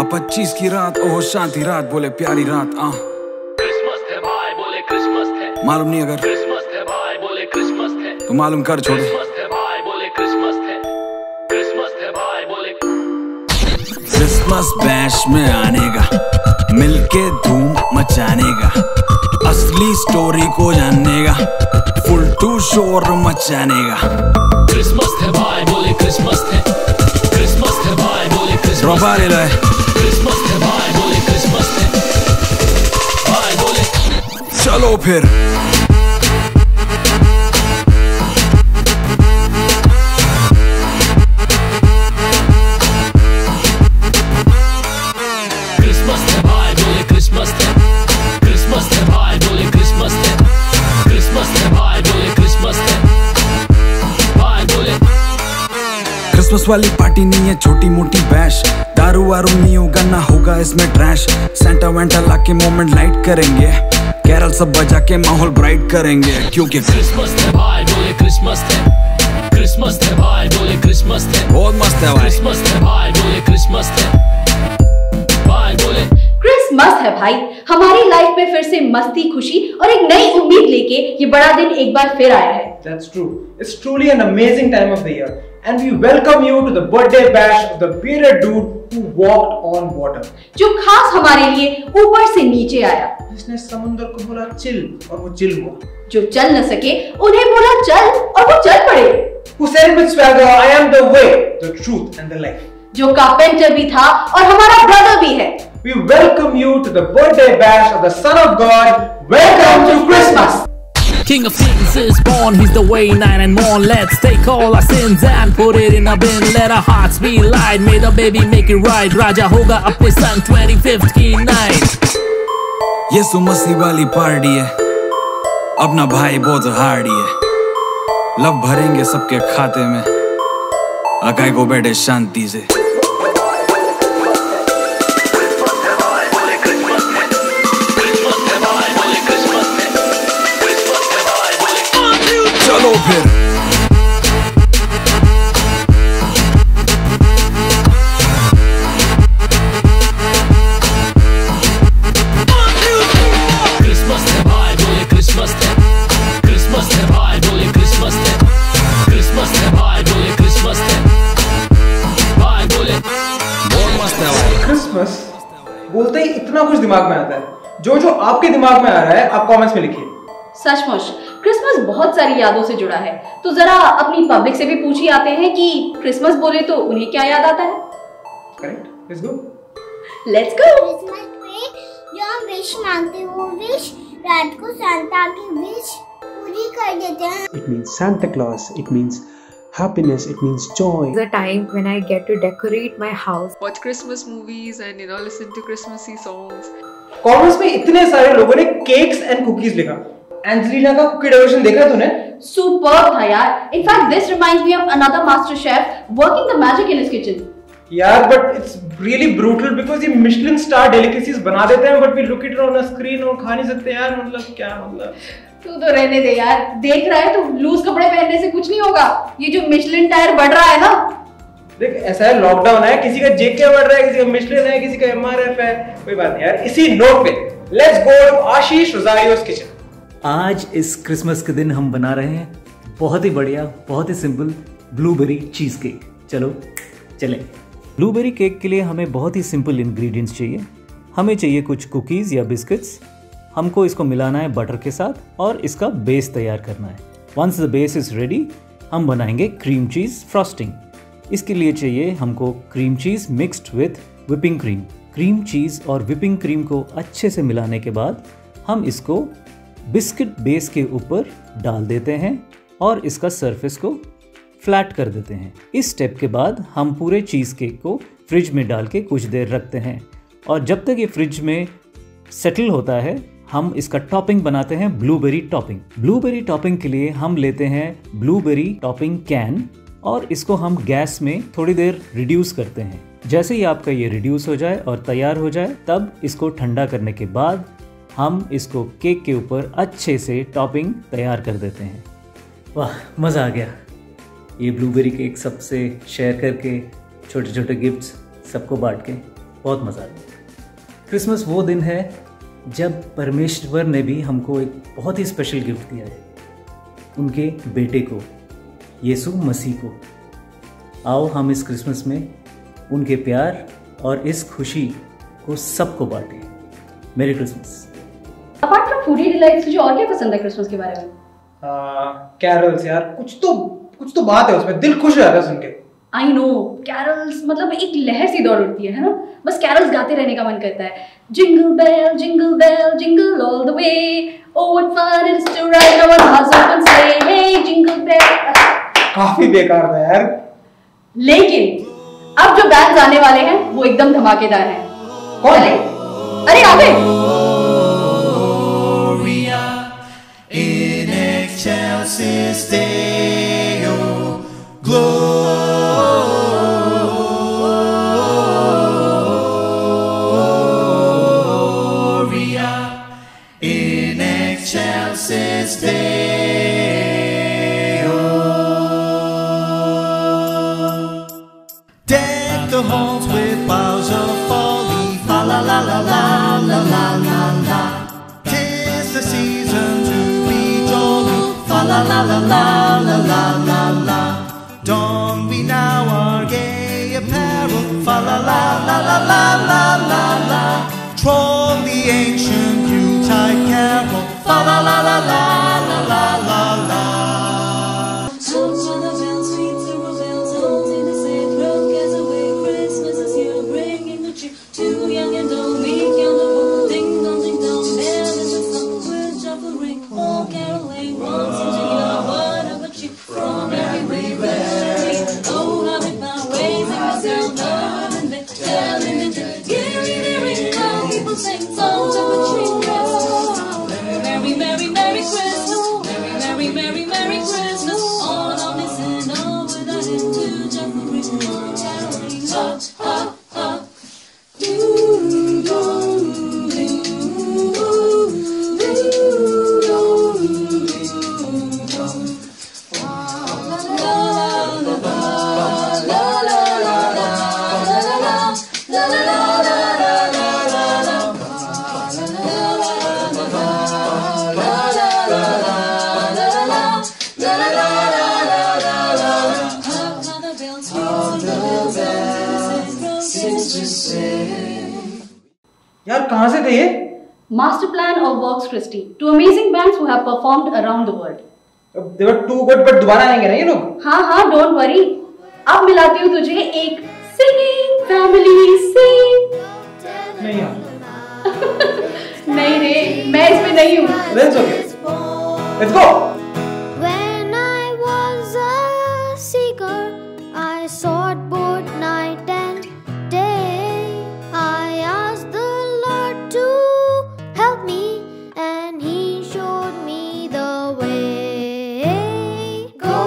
25 की रात, ओह शांति रात, बोले प्यारी रात। क्रिसमस है भाई, बोले क्रिसमस है। मालूम नहीं अगर क्रिसमस है भाई, बोले क्रिसमस है। तो मालूम कर छोड़। क्रिसमस है भाई, बोले क्रिसमस है। क्रिसमस है भाई, बोले क्रिसमस बैश में आने का, मिलके धूम मचाने का, असली स्टोरी को जानने का, फुल टू शोर मचाने का। क्रिसमस है भाई, बोले क्रिसमस है। क्रिसमस है भाई, बोले क्रिसमस है। क्रिसमस है भाई, बोले क्रिसमस है। भाई बोले चलो फिर क्रिसमस वाली पार्टी नहीं है छोटी मोटी बैश, दारू वारू नहीं होगा, ना होगा इसमें ट्रैश। सेंटा वेंटा लाके मोमेंट लाइट करेंगे, कैरल सब बजा के माहौल ब्राइट करेंगे, क्योंकि क्रिसमस है भाई, बोले क्रिसमस है। क्रिसमस है भाई, बोले क्रिसमस है। बहुत मस्त है भाई। क्रिसमस है भाई, बोले क्रिसमस है। भाई बोले क्रिसमस है भाई, हमारी लाइफ में फिर से मस्ती, खुशी और एक नई उम्मीद लेके ये बड़ा दिन एक बार फिर आया है। That's true. It's truly an amazing time of the year, and we welcome you to the birthday bash of the bearded dude who walked on water. जो खास हमारे लिए ऊपर से नीचे आया, जिसने समुद्र को बोला चिल और वो चिल हुआ। जो चल न सके उन्हें बोला चल और वो चल पड़े। Who said with swagger, I am the way, the truth and the life. जो कारपेंटर भी था और हमारा ब्रदर भी है। We welcome you to the birthday bash of the Son of God. Welcome to Christmas. King of Kings is born, he's the way, night and morn. Let's take all our sins and put it in a bin. Let our hearts be light, may the baby make it right. Raja होगा अपने सन 25th की night. ये सुमसी वाली party है, अपना भाई बहुत Hardy है, लव भरेंगे सबके खाते में, अकाई को बैठे शांति से। चलो फिर क्रिसमस है भाई, बोले क्रिसमस है। क्रिसमस है भाई, बोले क्रिसमस है। क्रिसमस है भाई, बोले क्रिसमस है। भाई बोले बहुत मस्त है भाई। क्रिसमस बोलते ही इतना कुछ दिमाग में आता है। जो जो आपके दिमाग में आ रहा है आप कमेंट्स में लिखिए। सचमुच क्रिसमस बहुत सारी यादों से जुड़ा है, तो जरा अपनी पब्लिक से भी पूछ ही आते हैं कि क्रिसमस बोले तो उन्हें क्या याद आता है। Correct, let's go. Let's go. Christmas पे जो हम विश मांगते हैं वो विश रात को सांता की विश पूरी कर देते हैं। It means Santa Claus, it means happiness, it means joy. The time when I get to decorate my house. Watch Christmas movies and listen to Christmassy songs. Comments में इतने सारे लोगों ने केक्स एंड कुकीज लिखा। Angelina का cookie decoration देखा तूने? Superb था यार। In fact, this reminds me of another master chef working the magic in his kitchen. यार but it's really brutal because ये मिशेलिन स्टार डेलिकेसीज बना देते हैं but we look it on a screen और खा नहीं सकते यार। मतलब क्या मतलब? तू तो रहने दे यार, देख रहा है तो लूज कपड़े पहनने से कुछ नहीं होगा। ये जो मिशेलिन टायर बढ़ रहा है ना, देख ऐसा है, लॉकडाउन है, किसी का जेके बढ़ रहा है, किसी का मिशेलिन है, किसी का एमआरएफ है, कोई बात नहीं यार। इसी नोट पे let's go to Ashish Rosario's kitchen. आज इस क्रिसमस के दिन हम बना रहे हैं बहुत ही बढ़िया, बहुत ही सिंपल ब्लूबेरी चीज केक। चलो चलें। ब्लूबेरी केक के लिए हमें बहुत ही सिंपल इंग्रेडिएंट्स चाहिए। हमें चाहिए कुछ कुकीज़ या बिस्किट्स, हमको इसको मिलाना है बटर के साथ और इसका बेस तैयार करना है। Once the base is ready हम बनाएंगे क्रीम चीज़ फ्रॉस्टिंग। इसके लिए चाहिए हमको cream cheese mixed with whipping cream. Cream cheese और व्हिपिंग क्रीम को अच्छे से मिलाने के बाद हम इसको बिस्किट बेस के ऊपर डाल देते हैं और इसका सरफेस को फ्लैट कर देते हैं। इस स्टेप के बाद हम पूरे चीज़ केक को फ्रिज में डाल के कुछ देर रखते हैं और जब तक ये फ्रिज में सेटल होता है हम इसका टॉपिंग बनाते हैं ब्लूबेरी टॉपिंग। ब्लूबेरी टॉपिंग के लिए हम लेते हैं ब्लूबेरी टॉपिंग कैन और इसको हम गैस में थोड़ी देर रिड्यूस करते हैं। जैसे ही आपका ये रिड्यूस हो जाए और तैयार हो जाए तब इसको ठंडा करने के बाद हम इसको केक के ऊपर अच्छे से टॉपिंग तैयार कर देते हैं। वाह, मज़ा आ गया। ये ब्लूबेरी केक सबसे शेयर करके, छोटे छोटे गिफ्ट्स सबको बांट के बहुत मज़ा आता है। क्रिसमस वो दिन है जब परमेश्वर ने भी हमको एक बहुत ही स्पेशल गिफ्ट दिया है, उनके बेटे को, यीशु मसीह को। आओ हम इस क्रिसमस में उनके प्यार और इस खुशी को सबको बांटें। Merry Christmas. Apart from foodie delights तुझे और क्या पसंद है क्रिसमस के बारे में? कैरल्स यार, कुछ तो बात है उसमें, दिल खुश हो जाता है सुन के। आई नो, कैरल्स मतलब एक लहर सी दौड़ उठती है ना, बस कैरल्स गाते रहने का मन करता है। Jingle bell jingle all the way, oh what fun it is to ride on a horse open sleigh, hey jingle bell. काफी बेकार था यार। लेकिन अब जो बैंड्स आने वाले हैं वो एकदम धमाकेदार हैं। कौन है? अरे आगे in excelsis Deo Gloria in excelsis Deo. Deck the halls with boughs of folly, fa la la la la la la la la. 'Tis the season to be jolly, fa la la la la la la la la. Don we now our gay apparel, fa la la la la la la la la. Troll the ancient Yuletide carol, fa la la la la la la la la. Too young and old, weak and old, ding dong, bell is a song with shuffling, all caroling, one singing a word of a chip from everywhere. Oh, how we found ways in myself, love and then telling it, giving it ring, now people sing songs of a tree. Merry, merry, merry Christmas, merry, merry, merry, merry Christmas, all along this and all without him to shuffling, all caroling, ha, ha, ha. यार कहाँ से थे ये? Master Plan of Vox Christi, two amazing bands who have performed around the world. They were too good, but दोबारा आएंगे ना ये लोग? हाँ हाँ, don't worry. अब मिलाती हूँ तुझे एक singing family sing. नहीं यार। नहीं रे, मैं इसमें नहीं हूँ. That's okay. Let's go. When I was a seeker, I sought both night and day. I asked the Lord to help me, and He showed me the way. Go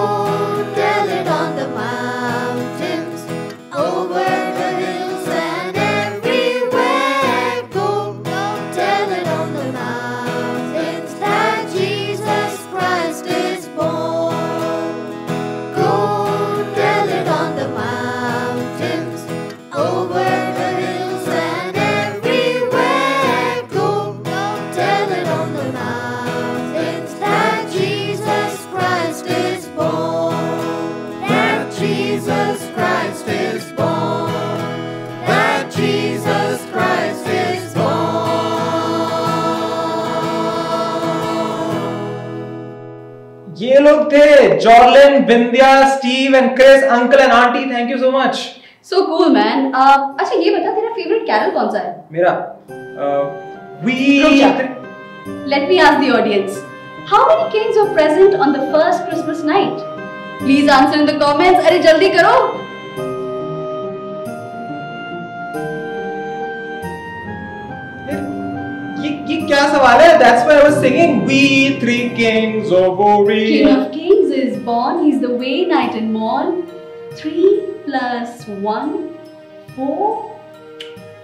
tell it on the mountains, over the hills and everywhere. Go tell it on the mountains that Jesus Christ is born. Go tell it on the mountains, over the hills and everywhere. Go tell it on the mountains that Jesus Christ is born. That Jesus Christ is born. That Jesus Christ is born. ये लोग थे Jorlin, Vindhya, Steve and Chris, uncle and aunty. Thank you so much. So cool, man. अच्छा ये बता तेरा favorite carol कौन सा है? मेरा रुक जा. Let me ask the audience. How many kings were present on the first Christmas night? Please answer in the comments. अरे जल्दी करो. ये क्या सवाल है? That's why I was singing We Three Kings of Orient. King of Kings is born. He's the way, night and morn. 3 plus 1 4.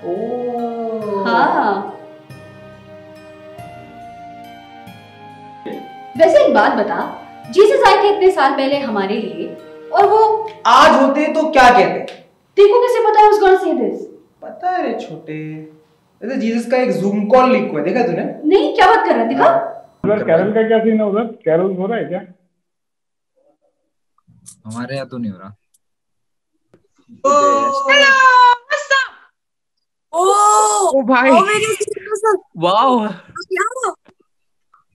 Oh. हाँ. वैसे एक बात बता, जीसस आए थे इतने साल पहले हमारे लिए, और वो आज होते तो क्या कहते? देखो कैसे पता है उसको से दिस? पता है रे, छोटे। वैसे जीसस का एक जूम कॉल लीक हुआ है, देखा तूने? नहीं, क्या बात कर रहा है, दिखा। उधर कैरल का क्या सीन है? उधर कैरल हो रहा है क्या? हमारे यहाँ तो नहीं हो रहा। ओ भाई, wow,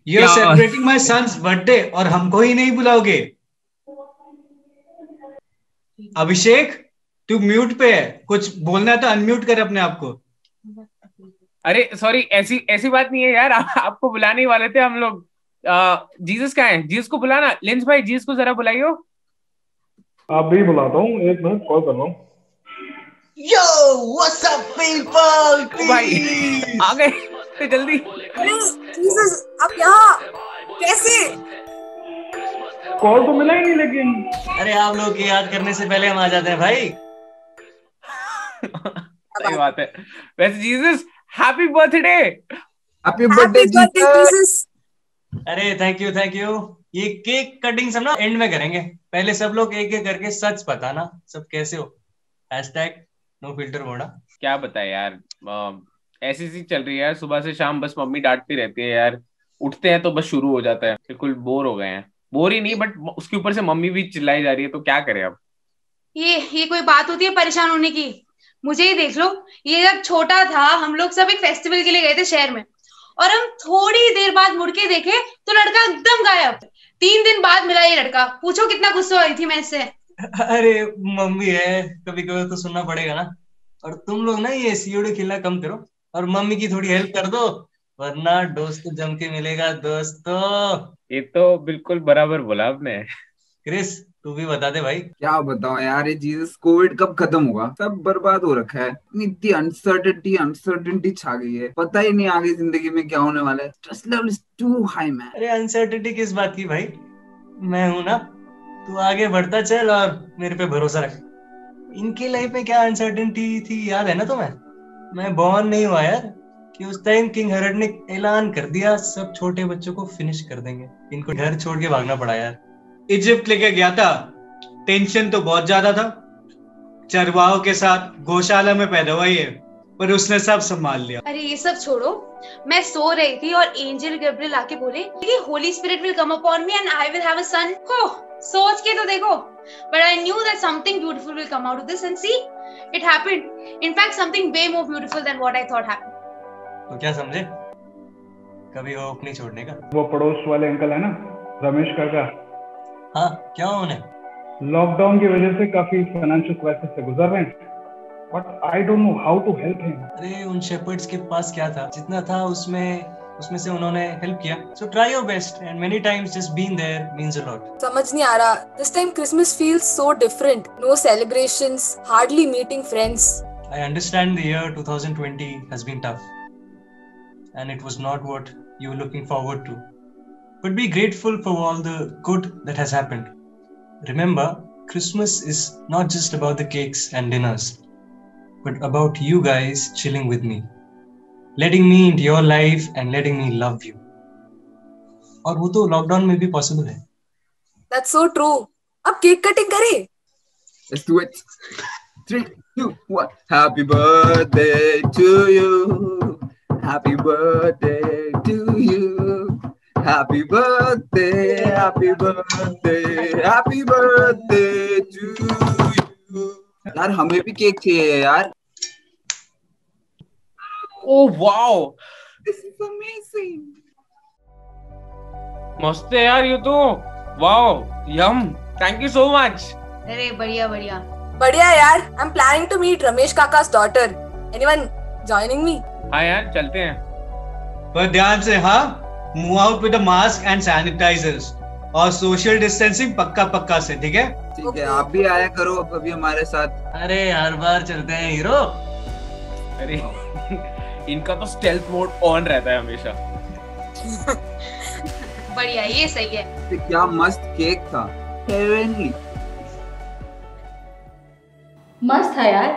you are celebrating my son's birthday और हमको ही नहीं बुलाओगे? अभिषेक, तू म्यूट पे है, कुछ बोलना है तो अनम्यूट कर अपने आप को। अरे सॉरी, ऐसी बात नहीं है यार, आपको बुलाने ही वाले थे हम लोग। जीसस कहाँ है? जीसस को बुलाना। लिंस भाई, जीसस को जरा बुलाइयो। आप भी बुलाता हूँ, एक मिनट कॉल कर रहा हूँ। Yo, what's up, people? भाई आ गए तो जल्दी। जीसस, आप यहाँ कैसे? कॉल तो मिला ही नहीं लेकिन। अरे आप लोग की याद करने से पहले हम आ जाते हैं भाई। सही बात है। वैसे Jesus, happy birthday. Happy birthday Jesus. अरे थैंक यू। ये केक कटिंग सब ना एंड में करेंगे, पहले सब लोग एक एक करके सच बताना सब कैसे हो। #नो फिल्टर मोड़ा। क्या बताए यार, ऐसी सी चल रही है यार, सुबह से शाम बस मम्मी डांटती रहती है यार। उठते हैं तो बस शुरू हो जाता है, बिल्कुल बोर हो गए हैं। बोर ही नहीं, बट उसके ऊपर से मम्मी भी चिल्लाई जा रही है, तो क्या करें अब। ये कोई बात होती है परेशान होने की? मुझे ही देख लो, ये जब छोटा था हम लोग सब एक फेस्टिवल के लिए गए थे शहर में, और हम थोड़ी देर बाद मुड़ के देखे तो लड़का एकदम गायब। 3 दिन बाद मिला ये लड़का, पूछो कितना गुस्सा हुई थी मैं इससे। अरे मम्मी है, कभी कभी तो सुनना पड़ेगा ना। और तुम लोग ना ये सीओडी खेलना कम करो और मम्मी की थोड़ी हेल्प कर दो, वरना दोस्त जम के मिलेगा दोस्तों। ये तो बिल्कुल बराबर बोला आपने। क्रिस, तू भी बता दे भाई। क्या बताओ यार, ये जीसस कोविड कब खत्म होगा? सब बर्बाद हो रखा है। इतनी अनसर्टेनिटी छा गई है, पता ही नहीं आगे जिंदगी में क्या होने वाला है। Stress level is too high man. अरे अनसर्टेनिटी किस बात की भाई, मैं हूं ना, तू आगे बढ़ता चल और मेरे पे भरोसा रख। इनकी लाइफ में क्या अनसर्टेनिटी थी याद है ना तुम्हें? मैं बॉर्न नहीं हुआ यार कि उस टाइम किंग हेरोड ने ऐलान कर दिया सब छोटे बच्चों को फिनिश कर देंगे। इनको घर छोड़ के भागना पड़ा यार। इजिप्ट लेके गया था, टेंशन तो बहुत ज्यादा था। चरवाहों के साथ गौशाला में पैदा हुआ ये, पर उसने सब संभाल लिया। अरे ये सब छोड़ो, मैं सो रही थी और एंजल गैब्रियल आके बोले कि Holy Spirit will come upon me and I will have a son. सोच के तो देखो, but I knew that something beautiful will come out of this, and see, it happened. In fact, something way more beautiful than what I thought happened. तो क्या समझे? कभी hope नहीं छोड़ने का। वो पड़ोस वाले अंकल है ना, रमेश काका। हाँ, क्या उन्हें? लॉकडाउन की वजह से काफी फाइनेंशियल क्राइसिस से गुजर रहे हैं, but I don't know how to help him. अरे उन शेपर्ड्स के पास क्या था? जितना था उसमें से उन्होंने हेल्प किया। So try your best, and many times just being there means a lot. समझ नहीं आ रहा, this time Christmas feels so different. No celebrations, hardly meeting friends. I understand the year 2020 has been tough, and it was not what you were looking forward to. But be grateful for all the good that has happened. Remember, Christmas is not just about the cakes and dinners, but about you guys chilling with me, letting me into your life and letting me love you. और वो तो lockdown में भी possible है। That's so true. अब cake cutting करें? Let's do it. 3, 2, 1. Happy birthday to you. Happy birthday to you. Happy birthday, happy birthday, happy birthday to you. यार हमें भी केक चाहिए यार। Oh wow, this is amazing. मस्त है यार ये तो। Wow, yum. Thank you so much. अरे बढ़िया यार, I'm planning to meet Ramesh Kaka's daughter. Anyone joining me? हाँ यार, चलते हैं। पर ध्यान से, हाँ, move out with the mask and sanitizers और social distancing पक्का से, ठीक है? ठीक है, आप भी आया करो कभी हमारे साथ। अरे हर बार चलते हैं हीरो। अरे इनका तो स्टेल्थ मोड ऑन रहता है हमेशा। बढ़िया, ये सही है। क्या मस्त केक था, हेवनली। मस्त था यार,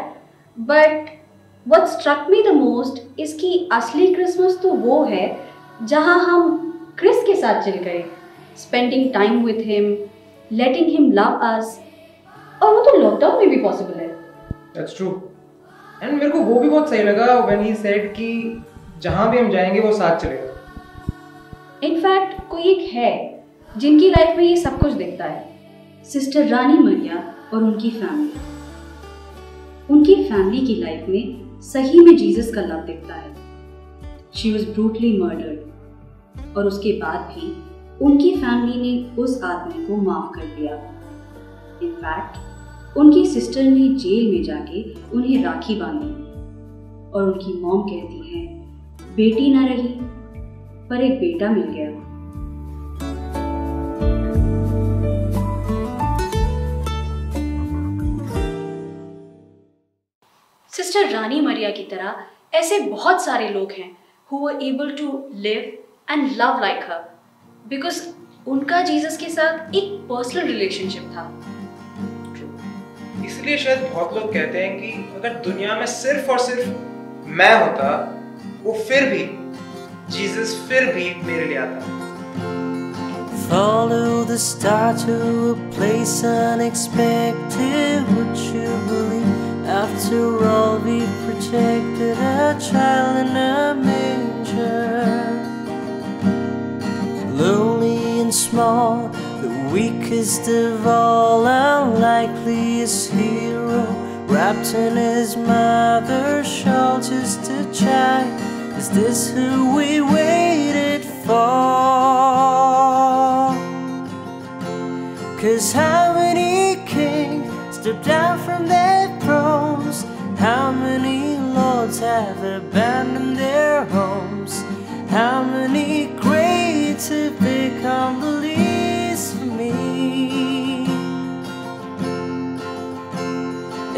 but what struck me the most is कि असली क्रिसमस तो वो है जहाँ हम क्रिस के साथ चिल करें, spending time with him, letting him love us, और वो तो लॉकडाउन में भी पॉसिबल है। That's true. एंड मेरे को वो भी बहुत सही लगा व्हेन ही सेड कि जहां भी हम जाएंगे वो साथ चलेगा। इनफैक्ट कोई एक है जिनकी लाइफ में ये सब कुछ दिखता है, सिस्टर रानी मरिया और उनकी फैमिली। उनकी फैमिली की लाइफ में सही में जीसस का लव दिखता है। शी वॉज ब्रूटली मर्डर्ड और उसके बाद भी उनकी फैमिली ने उस आदमी को माफ कर दिया। इनफैक्ट उनकी सिस्टर ने जेल में जाके उन्हें राखी बांधी और उनकी मॉम कहती है बेटी ना रही पर एक बेटा मिल गया। सिस्टर रानी मरिया की तरह ऐसे बहुत सारे लोग हैं who were able to live and love like her because उनका जीसस के साथ एक पर्सनल रिलेशनशिप था। इसलिए शायद बहुत लोग कहते हैं कि अगर दुनिया में सिर्फ और सिर्फ मैं होता, वो फिर भी जीसस फिर भी मेरे लिए आता। Follow the star to a place unexpected. Would you believe? After all, we protected a child in a manger. Lonely and small, the weakest of all, unlikeliest hero, wrapped in his mother's shawl, just a child. Is this who we waited for? 'Cause how many kings stepped down from their thrones? How many lords have abandoned their homes? How many greats have become the least for me?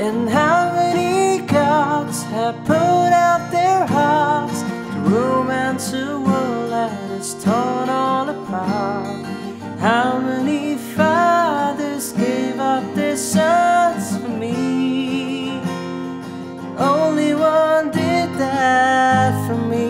And how many gods have put out their hearts to romance a world that is torn all apart? How many fathers gave up their sons for me? Only one did that for me.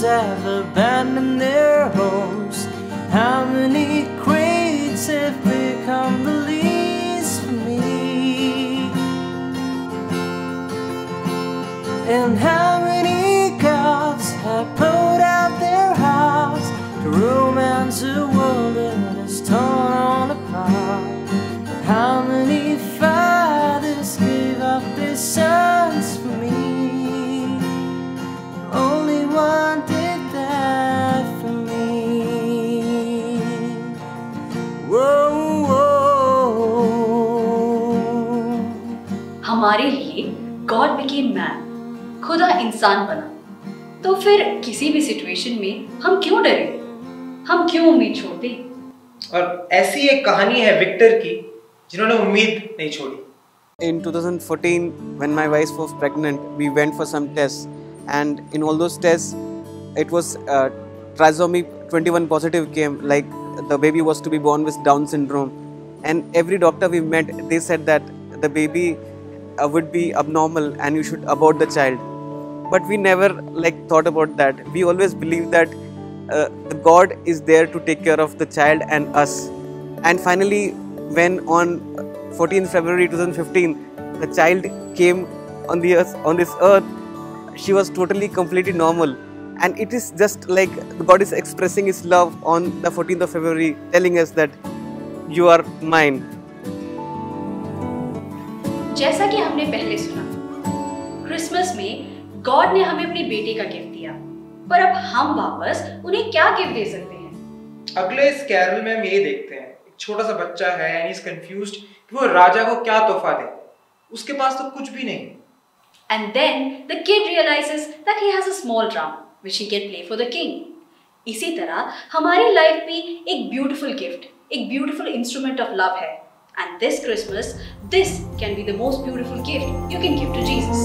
Have abandoned their homes. How many greats have become the least for me? And how many gods have put out their hearts to romance a world that is torn all apart? How many fathers gave up their sons for me? Only one did that for me. Whoa, whoa. हमारे लिए God became man, खुदा इंसान बना। तो फिर किसी भी situation में हम क्यों डरे? हम क्यों उम्मीद छोड़ दें? और ऐसी एक कहानी है विक्टर की जिन्होंने उम्मीद नहीं छोड़ी। In 2014, when my wife was pregnant, we went for some tests. And in all those tests, it was trisomy 21 positive came, like the baby was to be born with Down syndrome. And every doctor we met, they said that the baby would be abnormal and you should abort the child. But we never thought about that. We always believed that the God is there to take care of the child and us. And finally, when on 14th February 2015, the child came on this earth, she was totally completely normal, and it is just like God is expressing his love on the 14th of February, telling us that you are mine. जैसा कि हमने पहले सुना, Christmas में God ने हमें अपने बेटे का गिफ्ट दिया, पर अब हम वापस उन्हें क्या गिफ्ट दे सकते हैं? अगले इस कैरल में हम ये देखते हैं, एक छोटा सा बच्चा है एंड ही इज कंफ्यूज्ड कि वो राजा को क्या तोहफा दे। उसके पास तो कुछ भी नहीं। And then the kid realizes that he has a small drum which he can play for the king. इसी तरह हमारी लाइफ भी एक beautiful gift, एक beautiful instrument of love है. And this Christmas, this can be the most beautiful gift you can give to Jesus.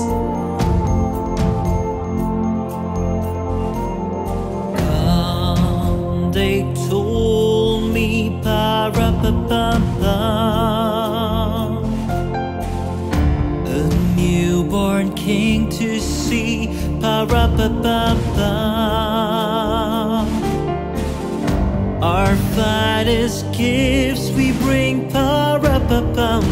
Pa-ra-pa-pam-pam. Our finest gifts we bring, pa-ra-pa-pam-pam,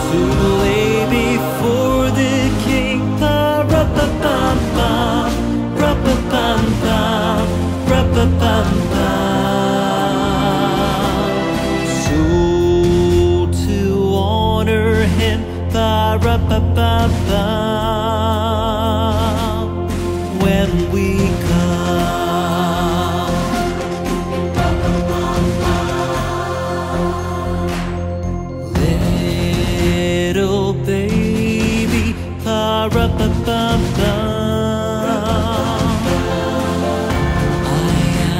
to lay before the King, pa-ra-pa-pam-pam, ra-pa-pam-pam, ra-pa-pam-pam. So to honor Him, pa-ra-pa-pam-pam, when we little baby, pa-ra-pa-pam-pam. I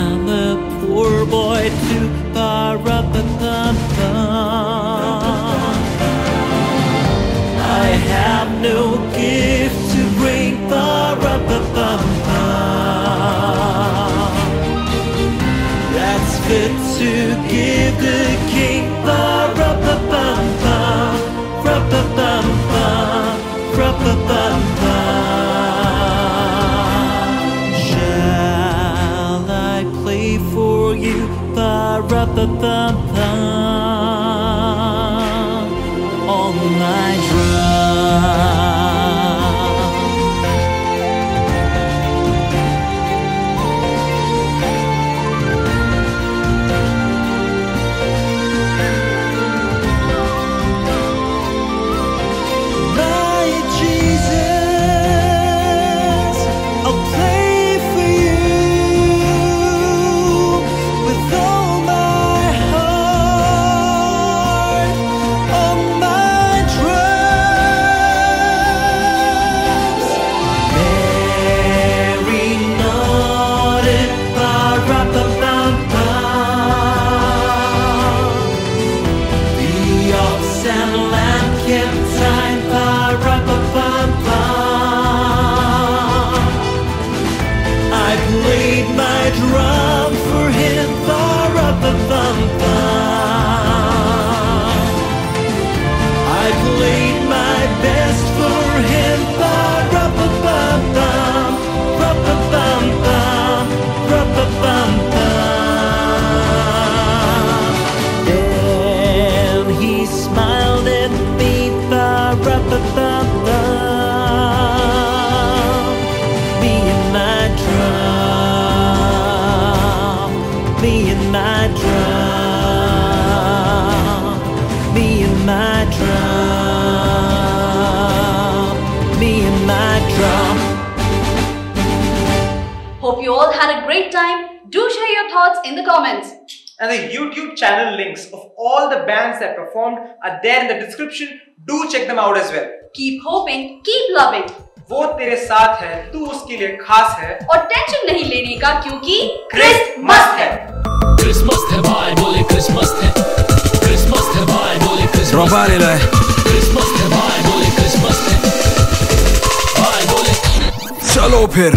am a poor boy too, pa-ra-pa-pam-pam. I have no gift to bring, pa-ra-pa-pam-pam, that's fit to give the King, pa-ra-pa-pam-pam, ra-pa-pam-pam, ra-pa-pam-pam. Shall I play for you, pa-ra-pa-pam-pam, on my drum? Drum for Him, pa-ra-pa-pam-pam. I played my best for Him, pa-ra-pa-pam-pam, ra-pa-pam-pam, ra-pa-pam-pam. Then He smiled at me, pa-ra-pa-pam-pam, me and my drum, me and my drum, me and my drum, me and my drum. Hope you all had a great time. Do share your thoughts in the comments. And the YouTube channel links of all the bands that performed are there in the description. Do check them out as well. Keep hoping, keep loving. वो तेरे साथ है, तू उसके लिए खास है, और टेंशन नहीं लेने का क्योंकि क्रिसमस है। क्रिसमस है भाई, बोले क्रिसमस है। क्रिसमस है भाई, बोले क्रिसमस। रोबारे लाए। क्रिसमस है भाई, बोले क्रिसमस है। भाई बोले चलो फिर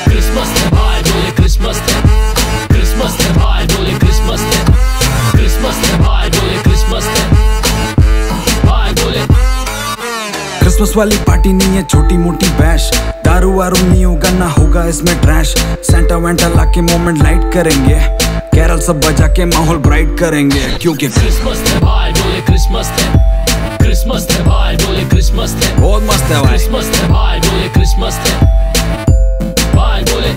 क्रिसमस है भाई, बोले क्रिसमस है। क्रिसमस है भाई, बोले क्रिसमस है। क्रिसमस है भाई, बोले क्रिसमस है। भाई बोले क्रिसमस वाली पार्टी नहीं है छोटी मोटी बैश, दारू वारू नहीं होगा ना होगा इसमें ट्रैश। सेंटा वेंटा लाके मोमेंट लाइट करेंगे, कैरल सब बजा के माहौल ब्राइट करेंगे क्योंकि क्रिसमस है भाई, बोले क्रिसमस है। क्रिसमस है भाई, बोले क्रिसमस है। बहुत मस्त है भाई। क्रिसमस है भाई, बोले क्रिसमस है। भाई बोले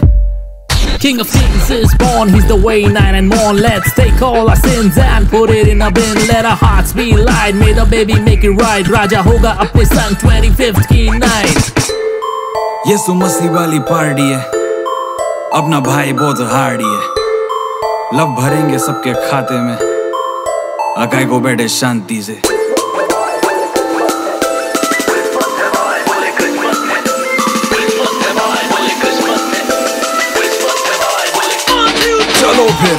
King of Kings is born, He's the way, night and morn. Let's take all our sins and put it in a bin. Let our hearts be light, may the baby make it right. राजा होगा अपने संग 25th की night. यीशु मसीह वाली party है, अपना भाई बहुत Hardy है। लव भरेंगे सबके खाते में, अकाई को बैठे शांति से। चलो फिर